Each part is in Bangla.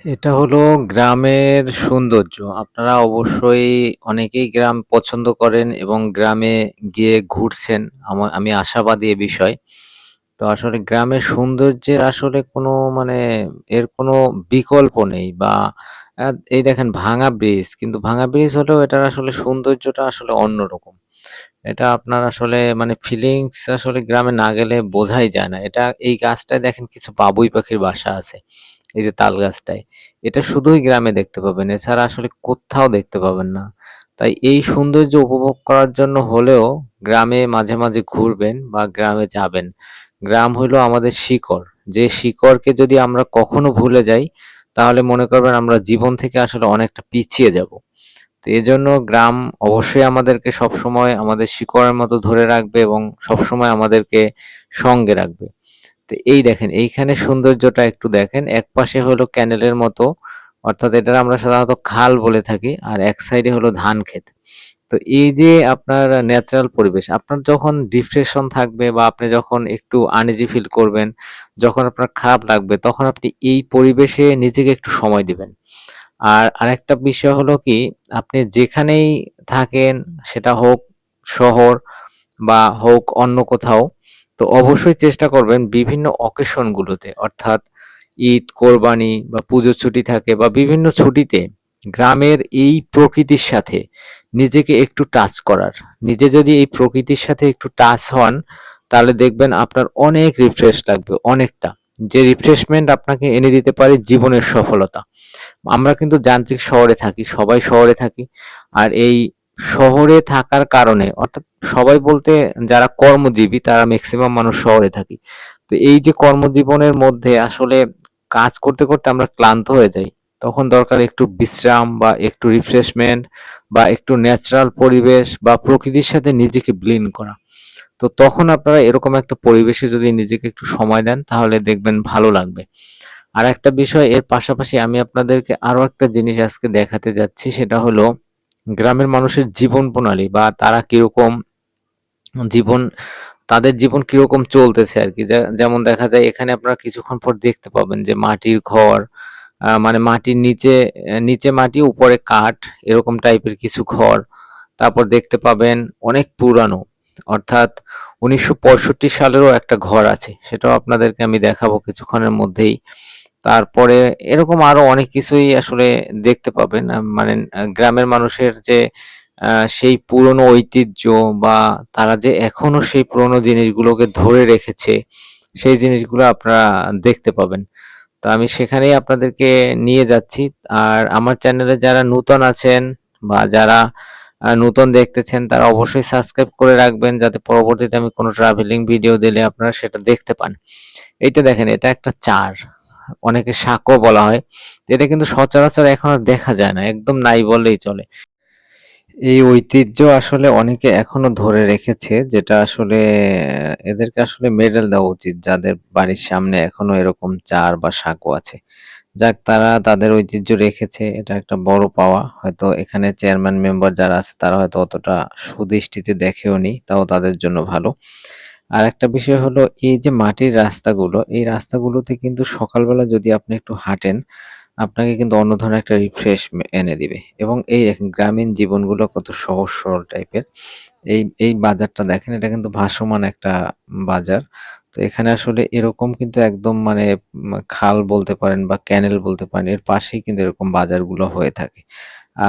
এটা হলো গ্রামের সৌন্দর্য। আপনারা অবশ্যই অনেকেই গ্রাম পছন্দ করেন এবং গ্রামে গিয়ে ঘুরছেন। আমি আশাবাদী এ বিষয়ে। তো আসলে গ্রামের সৌন্দর্যের আসলে কোনো মানে এর কোনো বিকল্প নেই বা আ এই দেখেন ভাঙা ব্রিজ, কিন্তু ভাঙা ব্রিজ হলেও এটার আসলে সৌন্দর্যটা আসলে অন্যরকম। এটা আপনার আসলে মানে ফিলিংস আসলে গ্রামে না গেলে বোঝাই যায় না। এই গাছটায় দেখেন কিছু বাবুই পাখির বাসা আছে। এই যে তাল গাছটায়। এটা শুধুই গ্রামে দেখতে পাবেন। এছাড়া আসলে কোত্থাও দেখতে পাবেন না। তাই এই সৌন্দর্য উপভোগ করার জন্য হলেও গ্রামে মাঝে, মাঝে ঘুরবেন বা গ্রামে যাবেন। গ্রাম হইলো আমাদের শিকড়। যে শিকড়কে যদি আমরা কখনো ভুলে যাই, তাহলে মনে করবেন আমরা জীবন থেকে আসলে অনেকটা পিছিয়ে যাবো। তো এজন্য গ্রাম অবশ্যই আমাদেরকে সবসময় আমাদের শিকড়ের মতো ধরে রাখবে এবং সবসময় আমাদেরকে সঙ্গে রাখবে। তো এই দেখেন এইখানে সৌন্দর্যটা একটু দেখেন। একপাশে হলো ক্যানেলের মতো, অর্থাৎ এটার আমরা সাধারণত খাল বলে থাকি। আর এক সাইডে হলো ধান ক্ষেত। তো এই যে আপনার ন্যাচারাল পরিবেশ, আপনার যখন ডিপ্রেশন থাকবে বা আপনি যখন একটু আনইজি ফিল করবেন, যখন আপনার খারাপ লাগবে, তখন আপনি এই পরিবেশে নিজেকে একটু সময় দিবেন। আর আরেকটা বিষয় হলো কি, আপনি যেখানেই থাকেন, সেটা হোক শহর বা হোক অন্য কোথাও, তো অবশ্যই চেষ্টা করবেন বিভিন্ন অকেশন গুলোতে, অর্থাৎ ঈদ, কোরবানি বা পুজোর ছুটি থাকে বা বিভিন্ন ছুটিতে গ্রামের এই প্রকৃতির সাথে নিজেকে একটু টাচ করার। নিজে যদি এই প্রকৃতির সাথে একটু টাচ হন, তাহলে দেখবেন আপনার অনেক রিফ্রেশ লাগবে, অনেকটা। যে রিফ্রেশমেন্ট আপনাকে এনে দিতে পারে জীবনের সফলতা। আমরা কিন্তু যান্ত্রিক শহরে থাকি, সবাই শহরে থাকি। আর এই শহরে থাকার কারণে, অর্থাৎ সবাই বলতে যারা কর্মজীবী তারা মেক্সিমাম মানুষ শহরে থাকি। তো এই যে কর্মজীবনের মধ্যে আসলে কাজ করতে, করতে আমরা ক্লান্ত হয়ে যাই। তখন দরকার একটু বিশ্রাম বা একটু রিফ্রেশমেন্ট বা একটু ন্যাচারাল পরিবেশ বা প্রকৃতির সাথে নিজেকে বিলীন করা। তো তখন আপনারা এরকম একটা পরিবেশে যদি নিজেকে একটু সময় দেন, তাহলে দেখবেন ভালো লাগবে। আরেকটা বিষয়, এর পাশাপাশি আমি আপনাদেরকে আরো একটা জিনিস আজকে দেখাতে যাচ্ছি, সেটা হলো গ্রামের মানুষের জীবন প্রণালী বা তারা কিরকম জীবন তাদের জীবন কিরকম চলতেছে আরকি। যেমন দেখা যায় এখানে আপনারা কিছুক্ষণ পর দেখতে পাবেন যে মাটির ঘর, মানে মাটির নিচে মাটি উপরে কাঠ, এরকম টাইপের কিছু ঘর। তারপর দেখতে পাবেন অনেক পুরানো, অর্থাৎ ১৯৬৫ সালেরও একটা ঘর আছে। সেটাও আপনাদেরকে আমি দেখাবো কিছুক্ষণের মধ্যেই। তারপরে এরকম আরো অনেক কিছুই আসলে দেখতে পাবেন। মানে গ্রামের মানুষের যে সেই পুরনো ঐতিহ্য বা তারা যে এখনো সেই পুরনো জিনিসগুলোকে ধরে রেখেছে, সেই জিনিসগুলো আপনারা দেখতে পাবেন। তো আমি সেখানেই আপনাদেরকে নিয়ে যাচ্ছি। আর আমার চ্যানেলে যারা নূতন আছেন বা যারা নূতন দেখতেছেন, তারা অবশ্যই সাবস্ক্রাইব করে রাখবেন, যাতে পরবর্তীতে আমি কোনো ট্রাভেলিং ভিডিও দিলে আপনারা সেটা দেখতে পান। এইটা দেখেন, এটা একটা চার, অনেকে সাঁকো বলা হয়। এটা কিন্তু সচরাচর এখন আর দেখা যায় না, একদম নাই বললেই চলে। এই ঐতিহ্য আসলে অনেকে এখনো ধরে রেখেছে, যেটা আসলে এদেরকে আসলে মেডেল দেওয়া উচিত, যাদের বাড়ির সামনে এখনো এরকম চার বা সাঁকো আছে। যাক, তারা তাদের ঐতিহ্য রেখেছে, এটা একটা বড় পাওয়া। হয়তো এখানে চেয়ারম্যান মেম্বার যারা আছে তারা হয়তো অতটা সুদৃষ্টিতে দেখেওনি, তাও তাদের জন্য ভালো। আর একটা বিষয় হলো, এই যে মাটির রাস্তাগুলো, এই রাস্তাগুলোতে কিন্তু সকালবেলা যদি আপনি একটু হাঁটেন, আপনাকে কিন্তু অন্য ধরনের একটা রিফ্রেশ এনে দিবে। এবং এই দেখেন গ্রামীণ জীবনগুলো কত সহজ সরল টাইপের। এই বাজারটা দেখেন, এটা কিন্তু ভাসমান একটা বাজার। তো এখানে আসলে এরকম কিন্তু একদম মানে খাল বলতে পারেন বা ক্যানেল বলতে পারেন, এর পাশেই কিন্তু এরকম বাজারগুলো হয়ে থাকে।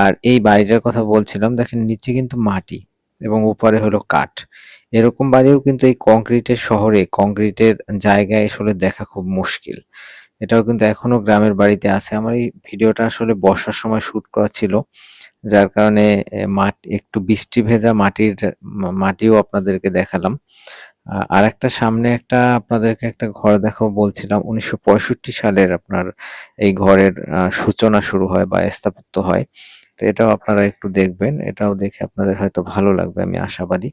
আর এই বাড়িটার কথা বলছিলাম, দেখেন নিচে কিন্তু মাটি এবং উপরে হলো কাঠ। এরকম বাড়িও কিন্তু এই কংক্রিটের শহরে, কংক্রিটের জায়গায় আসলে দেখা খুব মুশকিল। এটাও কিন্তু এখনো গ্রামের বাড়িতে আছে। আমার এই ভিডিওটা আসলে বর্ষার সময় শুট করা ছিল। যার কারণে একটু বৃষ্টি ভেজা মাটিও আপনাদেরকে দেখালাম। আরেকটা সামনে আপনাদেরকে একটা ঘর দেখাবো বলছিলাম। ১৯৬৫ সালের আপনার এই ঘরের সূচনা শুরু হয় বা স্থাপত্য হয়। তো এটাও আপনারা একটু দেখবেন। এটাও দেখে আপনাদের হয়তো ভালো লাগবে, আমি আশাবাদী।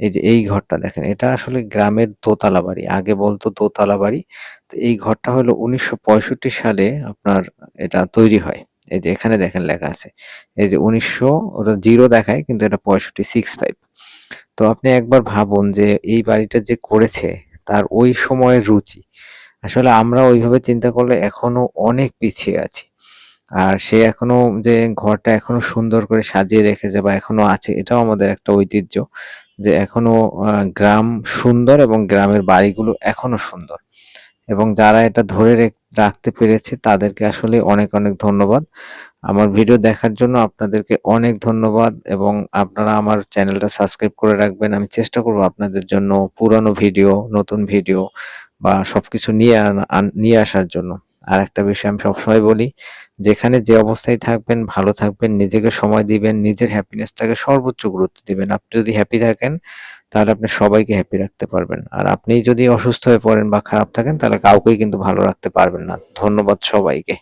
এই যে এই ঘরটা দেখেন, এটা আসলে গ্রামের দোতলা বাড়ি। আগে বলতো দোতলা বাড়ি। তো এই ঘরটা হলো ১৯৬৫ সালে আপনার এটা তৈরি হয়। এই যে এখানে দেখেন লেখা আছে। এই যে ১৯০০, ওটা 0 দেখায় কিন্তু এটা ৬৫, 65। তো আপনি একবার ভাবুন যে এই বাড়িটা যে করেছে, তার ওই সময়ের রুচি। আসলে আমরা ওইভাবে চিন্তা করলে এখনো অনেক পিছিয়ে আছি। আর সে এখনো যে ঘরটা এখনো সুন্দর করে সাজিয়ে রেখেছে বা এখনো আছে, এটাও আমাদের একটা ঐতিহ্য যে এখনো গ্রাম সুন্দর এবং গ্রামের বাড়িগুলো এখনো সুন্দর। এবং যারা এটা ধরে রাখতে পেরেছে তাদেরকে আসলে অনেক অনেক ধন্যবাদ। আমার ভিডিও দেখার জন্য আপনাদেরকে অনেক ধন্যবাদ, এবং আপনারা আমার চ্যানেলটা সাবস্ক্রাইব করে রাখবেন। আমি চেষ্টা করব আপনাদের জন্য পুরানো ভিডিও, নতুন ভিডিও বা সবকিছু নিয়ে আসার জন্য। আর একটা বিষয় আমি সবসময় বলি, যেখানে যে অবস্থায় থাকবেন ভালো থাকবেন, নিজেকে সময় দিবেন, নিজের হ্যাপিনেসটাকে সর্বোচ্চ গুরুত্ব দিবেন। আপনি যদি হ্যাপি থাকেন তাহলে আপনি সবাইকে হ্যাপি রাখতে পারবেন। আর আপনি যদি অসুস্থ হয়ে পড়েন বা খারাপ থাকেন তাহলে কাউকেই কিন্তু ভালো রাখতে পারবেন না। ধন্যবাদ সবাইকে।